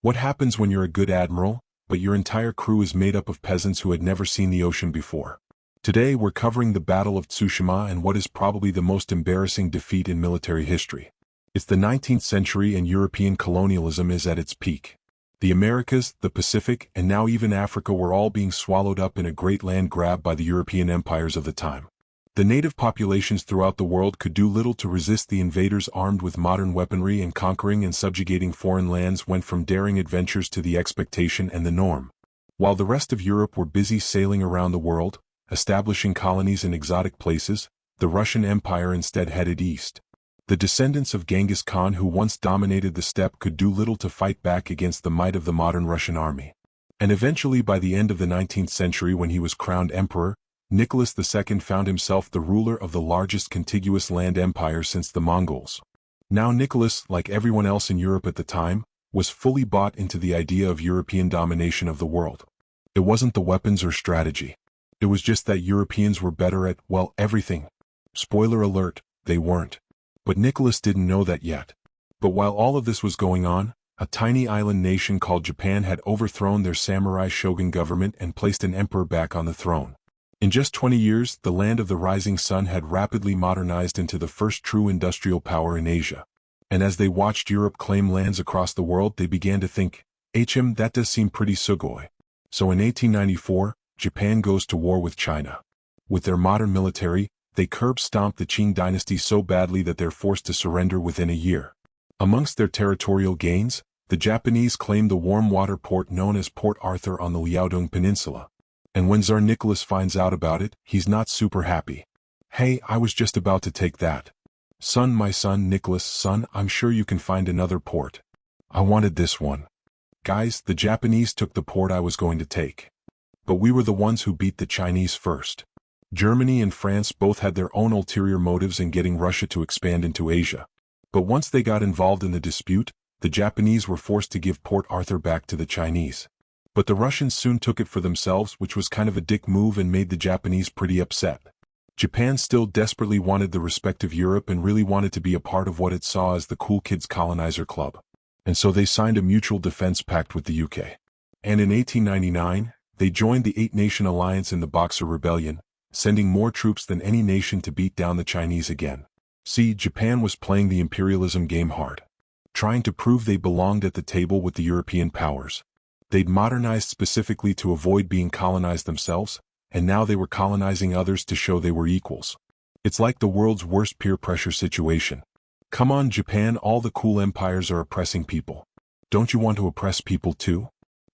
What happens when you're a good admiral, but your entire crew is made up of peasants who had never seen the ocean before? Today we're covering the Battle of Tsushima and what is probably the most embarrassing defeat in military history. It's the 19th century and European colonialism is at its peak. The Americas, the Pacific, and now even Africa were all being swallowed up in a great land grab by the European empires of the time. The native populations throughout the world could do little to resist the invaders armed with modern weaponry, and conquering and subjugating foreign lands went from daring adventures to the expectation and the norm. While the rest of Europe were busy sailing around the world, establishing colonies in exotic places, the Russian Empire instead headed east. The descendants of Genghis Khan, who once dominated the steppe, could do little to fight back against the might of the modern Russian army. And eventually, by the end of the 19th century, when he was crowned emperor, Nicholas II found himself the ruler of the largest contiguous land empire since the Mongols. Now Nicholas, like everyone else in Europe at the time, was fully bought into the idea of European domination of the world. It wasn't the weapons or strategy. It was just that Europeans were better at, well, everything. Spoiler alert, they weren't. But Nicholas didn't know that yet. But while all of this was going on, a tiny island nation called Japan had overthrown their samurai shogun government and placed an emperor back on the throne. In just 20 years, the land of the rising sun had rapidly modernized into the first true industrial power in Asia. And as they watched Europe claim lands across the world, they began to think, that does seem pretty sugoi. So in 1894, Japan goes to war with China. With their modern military, they curb-stomped the Qing dynasty so badly that they're forced to surrender within a year. Amongst their territorial gains, the Japanese claimed the warm water port known as Port Arthur on the Liaodong Peninsula. And when Tsar Nicholas finds out about it, he's not super happy. Hey, I was just about to take that. Son, my son, Nicholas, son, I'm sure you can find another port. I wanted this one. Guys, the Japanese took the port I was going to take. But we were the ones who beat the Chinese first. Germany and France both had their own ulterior motives in getting Russia to expand into Asia. But once they got involved in the dispute, the Japanese were forced to give Port Arthur back to the Chinese. But the Russians soon took it for themselves, which was kind of a dick move and made the Japanese pretty upset. Japan still desperately wanted the respect of Europe and really wanted to be a part of what it saw as the cool kids colonizer club. And so they signed a mutual defense pact with the UK. And in 1899, they joined the Eight-Nation Alliance in the Boxer Rebellion, sending more troops than any nation to beat down the Chinese again. See, Japan was playing the imperialism game hard, trying to prove they belonged at the table with the European powers. They'd modernized specifically to avoid being colonized themselves, and now they were colonizing others to show they were equals. It's like the world's worst peer pressure situation. Come on, Japan, all the cool empires are oppressing people. Don't you want to oppress people too?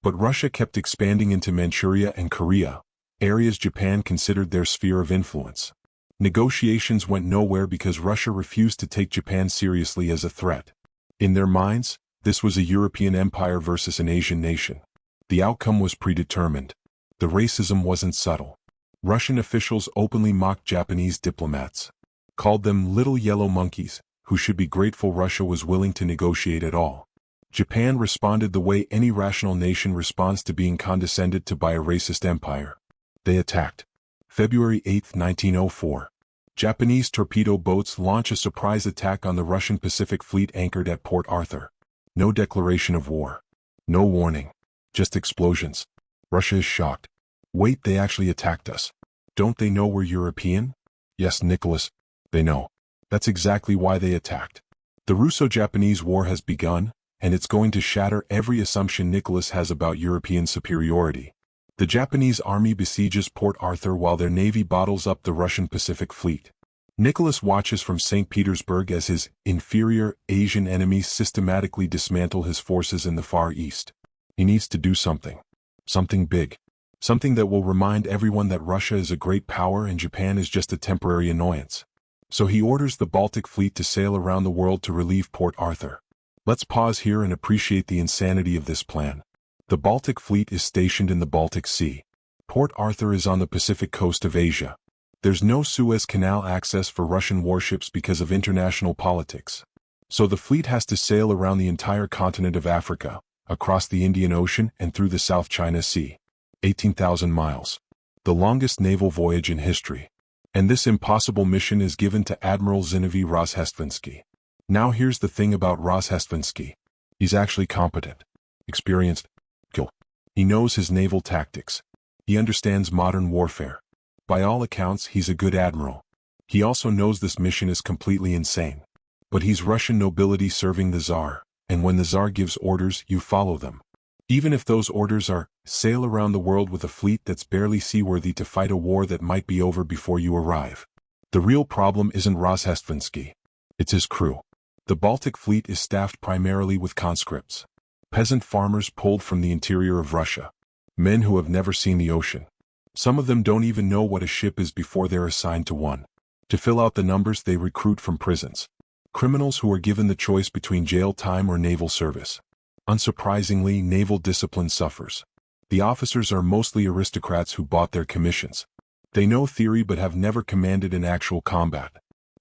But Russia kept expanding into Manchuria and Korea, areas Japan considered their sphere of influence. Negotiations went nowhere because Russia refused to take Japan seriously as a threat. In their minds, this was a European empire versus an Asian nation. The outcome was predetermined. The racism wasn't subtle. Russian officials openly mocked Japanese diplomats, called them little yellow monkeys, who should be grateful Russia was willing to negotiate at all. Japan responded the way any rational nation responds to being condescended to by a racist empire. They attacked. February 8, 1904. Japanese torpedo boats launch a surprise attack on the Russian Pacific Fleet anchored at Port Arthur. No declaration of war. No warning. Just explosions. Russia is shocked. Wait, they actually attacked us. Don't they know we're European? Yes, Nicholas. They know. That's exactly why they attacked. The Russo-Japanese war has begun, and it's going to shatter every assumption Nicholas has about European superiority. The Japanese army besieges Port Arthur while their navy bottles up the Russian Pacific Fleet. Nicholas watches from St. Petersburg as his inferior Asian enemies systematically dismantle his forces in the Far East. He needs to do something. Something big. Something that will remind everyone that Russia is a great power and Japan is just a temporary annoyance. So he orders the Baltic Fleet to sail around the world to relieve Port Arthur. Let's pause here and appreciate the insanity of this plan. The Baltic Fleet is stationed in the Baltic Sea. Port Arthur is on the Pacific coast of Asia. There's no Suez Canal access for Russian warships because of international politics. So the fleet has to sail around the entire continent of Africa, across the Indian Ocean and through the South China Sea. 18,000 miles. The longest naval voyage in history. And this impossible mission is given to Admiral Rozhestvensky. Now here's the thing about Rozhestvensky. He's actually competent. experienced, kill. He knows his naval tactics. He understands modern warfare. By all accounts, he's a good admiral. He also knows this mission is completely insane. But he's Russian nobility serving the Tsar, and when the Tsar gives orders, you follow them. Even if those orders are, sail around the world with a fleet that's barely seaworthy to fight a war that might be over before you arrive. The real problem isn't Rozhestvensky. It's his crew. The Baltic Fleet is staffed primarily with conscripts. Peasant farmers pulled from the interior of Russia. Men who have never seen the ocean. Some of them don't even know what a ship is before they're assigned to one. To fill out the numbers, they recruit from prisons. Criminals who are given the choice between jail time or naval service. Unsurprisingly, naval discipline suffers. The officers are mostly aristocrats who bought their commissions. They know theory but have never commanded in actual combat.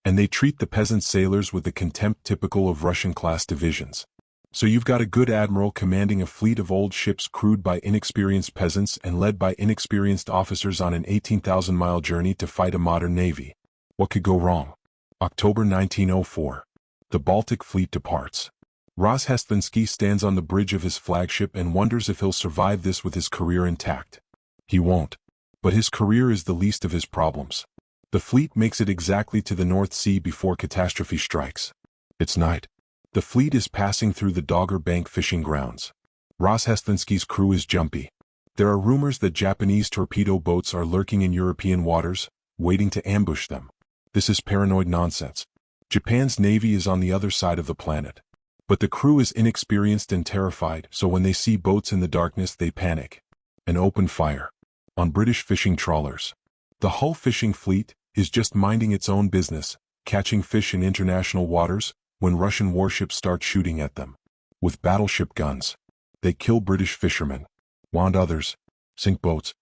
And they treat the peasant sailors with the contempt typical of Russian-class divisions. So you've got a good admiral commanding a fleet of old ships crewed by inexperienced peasants and led by inexperienced officers on an 18,000-mile journey to fight a modern navy. What could go wrong? October 1904. The Baltic Fleet departs. Rozhestvensky stands on the bridge of his flagship and wonders if he'll survive this with his career intact. He won't. But his career is the least of his problems. The fleet makes it exactly to the North Sea before catastrophe strikes. It's night. The fleet is passing through the Dogger Bank fishing grounds. Rozhestvensky's crew is jumpy. There are rumors that Japanese torpedo boats are lurking in European waters, waiting to ambush them. This is paranoid nonsense. Japan's navy is on the other side of the planet. But the crew is inexperienced and terrified, so when they see boats in the darkness they panic and open fire on British fishing trawlers. The Hull fishing fleet is just minding its own business, catching fish in international waters, when Russian warships start shooting at them. With battleship guns. They kill British fishermen. Wound others. Sink boats.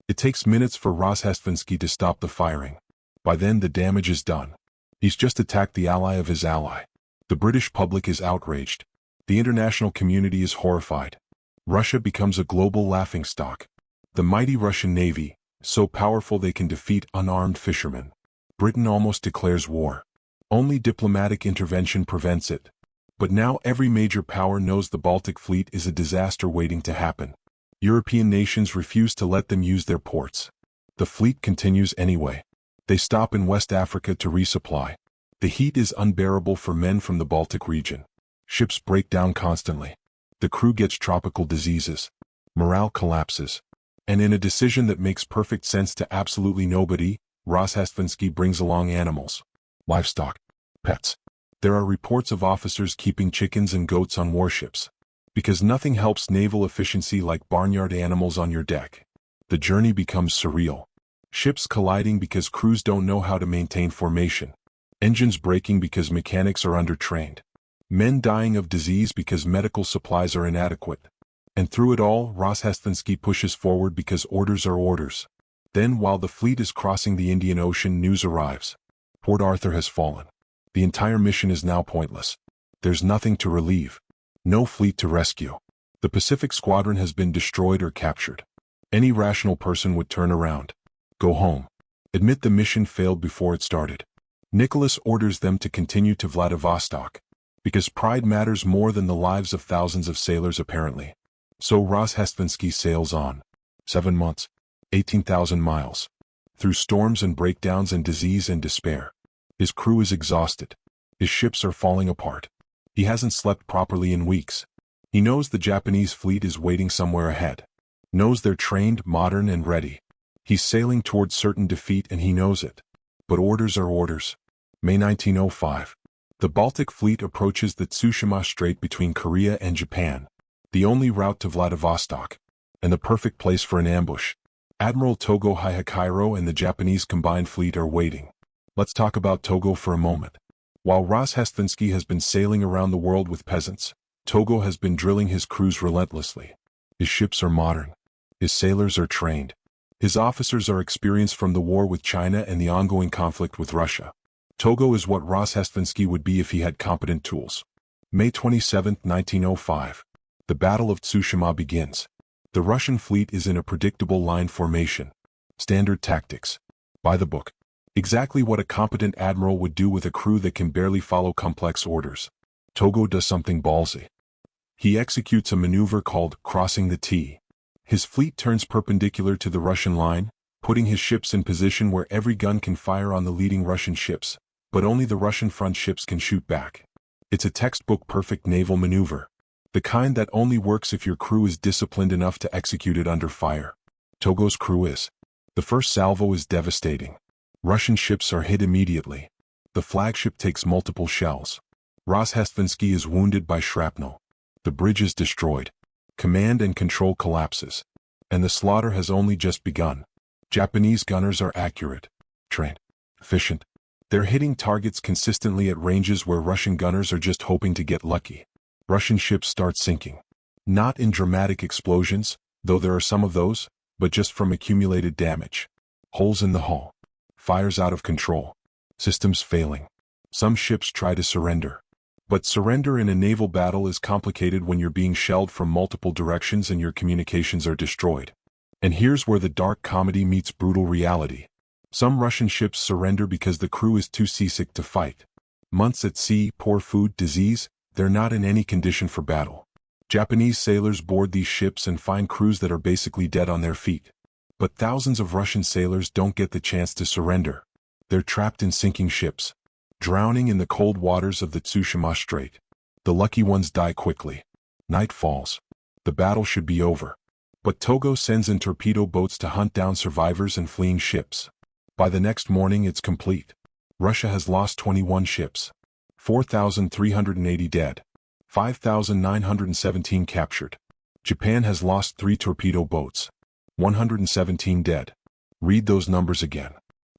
It takes minutes for Rozhestvensky to stop the firing. By then the damage is done. He's just attacked the ally of his ally. The British public is outraged. The international community is horrified. Russia becomes a global laughingstock. The mighty Russian navy, so powerful they can defeat unarmed fishermen. Britain almost declares war. Only diplomatic intervention prevents it. But now every major power knows the Baltic Fleet is a disaster waiting to happen. European nations refuse to let them use their ports. The fleet continues anyway. They stop in West Africa to resupply. The heat is unbearable for men from the Baltic region. Ships break down constantly. The crew gets tropical diseases. Morale collapses. And in a decision that makes perfect sense to absolutely nobody, Rozhestvensky brings along animals. Livestock. Pets. There are reports of officers keeping chickens and goats on warships. Because nothing helps naval efficiency like barnyard animals on your deck. The journey becomes surreal. Ships colliding because crews don't know how to maintain formation. Engines breaking because mechanics are undertrained. Men dying of disease because medical supplies are inadequate. And through it all, Rozhestvensky pushes forward because orders are orders. Then, while the fleet is crossing the Indian Ocean, news arrives. Port Arthur has fallen. The entire mission is now pointless. There's nothing to relieve. No fleet to rescue. The Pacific Squadron has been destroyed or captured. Any rational person would turn around. Go home. Admit the mission failed before it started. Nicholas orders them to continue to Vladivostok. Because pride matters more than the lives of thousands of sailors apparently. So Rozhestvensky sails on. 7 months. 18,000 miles. Through storms and breakdowns and disease and despair. His crew is exhausted. His ships are falling apart. He hasn't slept properly in weeks. He knows the Japanese fleet is waiting somewhere ahead. Knows they're trained, modern, and ready. He's sailing towards certain defeat and he knows it. But orders are orders. May 1905. The Baltic Fleet approaches the Tsushima Strait between Korea and Japan. The only route to Vladivostok. And the perfect place for an ambush. Admiral Togo Hihikairo and the Japanese combined fleet are waiting. Let's talk about Togo for a moment. While Rozhestvensky has been sailing around the world with peasants, Togo has been drilling his crews relentlessly. His ships are modern. His sailors are trained. His officers are experienced from the war with China and the ongoing conflict with Russia. Togo is what Rozhestvensky would be if he had competent tools. May 27, 1905. The Battle of Tsushima begins. The Russian fleet is in a predictable line formation. Standard tactics. By the book. Exactly what a competent admiral would do with a crew that can barely follow complex orders. Togo does something ballsy. He executes a maneuver called crossing the T. His fleet turns perpendicular to the Russian line, putting his ships in position where every gun can fire on the leading Russian ships, but only the Russian front ships can shoot back. It's a textbook perfect naval maneuver. The kind that only works if your crew is disciplined enough to execute it under fire. Togo's crew is. The first salvo is devastating. Russian ships are hit immediately. The flagship takes multiple shells. Rozhestvensky is wounded by shrapnel. The bridge is destroyed. Command and control collapses. And the slaughter has only just begun. Japanese gunners are accurate, trained, efficient. They're hitting targets consistently at ranges where Russian gunners are just hoping to get lucky. Russian ships start sinking. Not in dramatic explosions, though there are some of those, but just from accumulated damage. Holes in the hull. Fires out of control. Systems failing. Some ships try to surrender. But surrender in a naval battle is complicated when you're being shelled from multiple directions and your communications are destroyed. And here's where the dark comedy meets brutal reality. Some Russian ships surrender because the crew is too seasick to fight. Months at sea, poor food, disease, they're not in any condition for battle. Japanese sailors board these ships and find crews that are basically dead on their feet. But thousands of Russian sailors don't get the chance to surrender. They're trapped in sinking ships, drowning in the cold waters of the Tsushima Strait. The lucky ones die quickly. Night falls. The battle should be over. But Togo sends in torpedo boats to hunt down survivors and fleeing ships. By the next morning it's complete. Russia has lost 21 ships. 4,380 dead. 5,917 captured. Japan has lost 3 torpedo boats. 117 dead. Read those numbers again.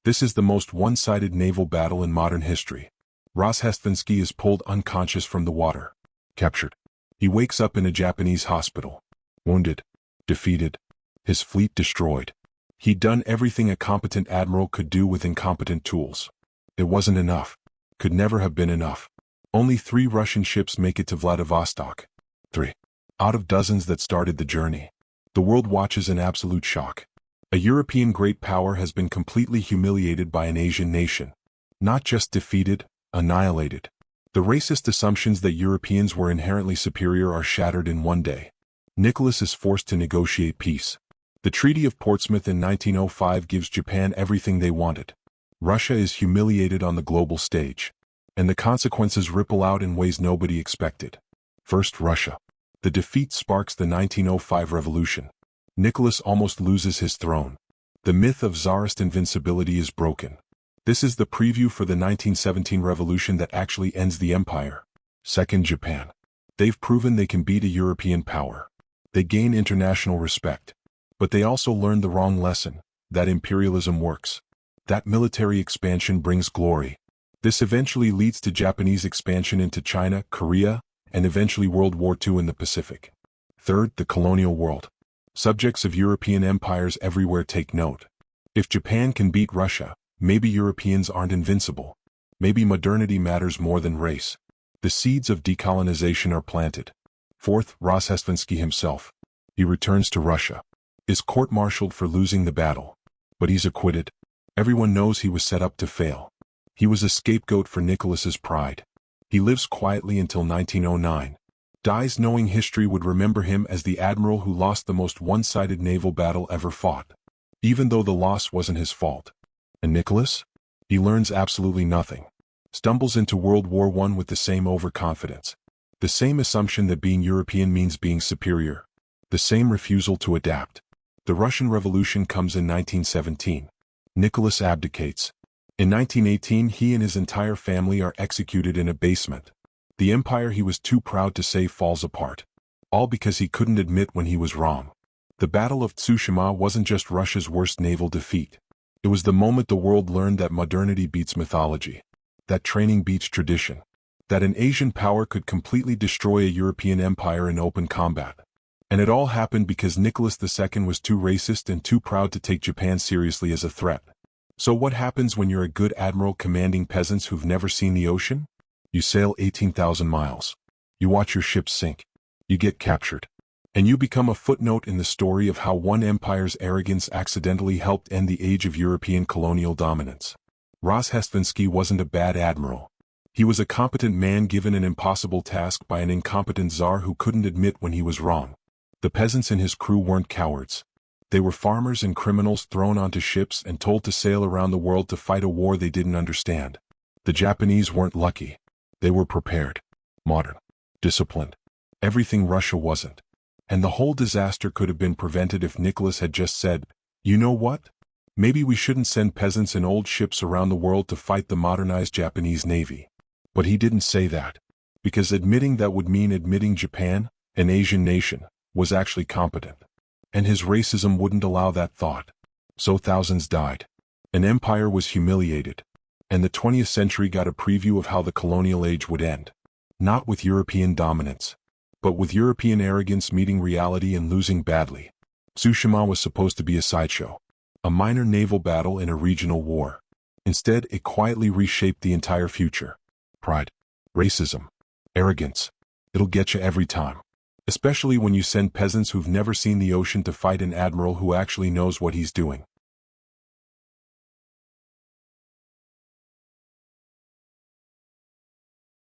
This is the most one-sided naval battle in modern history. Rozhestvensky is pulled unconscious from the water. Captured. He wakes up in a Japanese hospital. Wounded. Defeated. His fleet destroyed. He'd done everything a competent admiral could do with incompetent tools. It wasn't enough. Could never have been enough. Only 3 Russian ships make it to Vladivostok. 3. Out of dozens that started the journey. The world watches in absolute shock. A European great power has been completely humiliated by an Asian nation. Not just defeated, annihilated. The racist assumptions that Europeans were inherently superior are shattered in one day. Nicholas is forced to negotiate peace. The Treaty of Portsmouth in 1905 gives Japan everything they wanted. Russia is humiliated on the global stage. And the consequences ripple out in ways nobody expected. First, Russia. The defeat sparks the 1905 revolution. Nicholas almost loses his throne. The myth of Tsarist invincibility is broken. This is the preview for the 1917 revolution that actually ends the empire. Second, Japan. They've proven they can beat a European power. They gain international respect. But they also learned the wrong lesson, that imperialism works. That military expansion brings glory. This eventually leads to Japanese expansion into China, Korea, and eventually World War II in the Pacific. Third, the colonial world. Subjects of European empires everywhere take note. If Japan can beat Russia, maybe Europeans aren't invincible. Maybe modernity matters more than race. The seeds of decolonization are planted. Fourth, Rozhestvensky himself. He returns to Russia. Is court-martialed for losing the battle. But he's acquitted. Everyone knows he was set up to fail. He was a scapegoat for Nicholas's pride. He lives quietly until 1909. Dies knowing history would remember him as the admiral who lost the most one-sided naval battle ever fought. Even though the loss wasn't his fault. And Nicholas? He learns absolutely nothing. Stumbles into World War I with the same overconfidence. The same assumption that being European means being superior. The same refusal to adapt. The Russian Revolution comes in 1917. Nicholas abdicates. In 1918 he and his entire family are executed in a basement. The empire he was too proud to save falls apart. All because he couldn't admit when he was wrong. The Battle of Tsushima wasn't just Russia's worst naval defeat. It was the moment the world learned that modernity beats mythology. That training beats tradition. That an Asian power could completely destroy a European empire in open combat. And it all happened because Nicholas II was too racist and too proud to take Japan seriously as a threat. So what happens when you're a good admiral commanding peasants who've never seen the ocean? You sail 18,000 miles. You watch your ships sink. You get captured. And you become a footnote in the story of how one empire's arrogance accidentally helped end the age of European colonial dominance. Rozhestvensky wasn't a bad admiral. He was a competent man given an impossible task by an incompetent Tsar who couldn't admit when he was wrong. The peasants in his crew weren't cowards. They were farmers and criminals thrown onto ships and told to sail around the world to fight a war they didn't understand. The Japanese weren't lucky. They were prepared, modern, disciplined. Everything Russia wasn't. And the whole disaster could have been prevented if Nicholas had just said, "You know what? Maybe we shouldn't send peasants in old ships around the world to fight the modernized Japanese Navy." But he didn't say that, because admitting that would mean admitting Japan, an Asian nation, was actually competent. And his racism wouldn't allow that thought. So thousands died. An empire was humiliated. And the 20th century got a preview of how the colonial age would end. Not with European dominance, but with European arrogance meeting reality and losing badly. Tsushima was supposed to be a sideshow, a minor naval battle in a regional war. Instead, it quietly reshaped the entire future. Pride, racism, arrogance. It'll get you every time. Especially when you send peasants who've never seen the ocean to fight an admiral who actually knows what he's doing.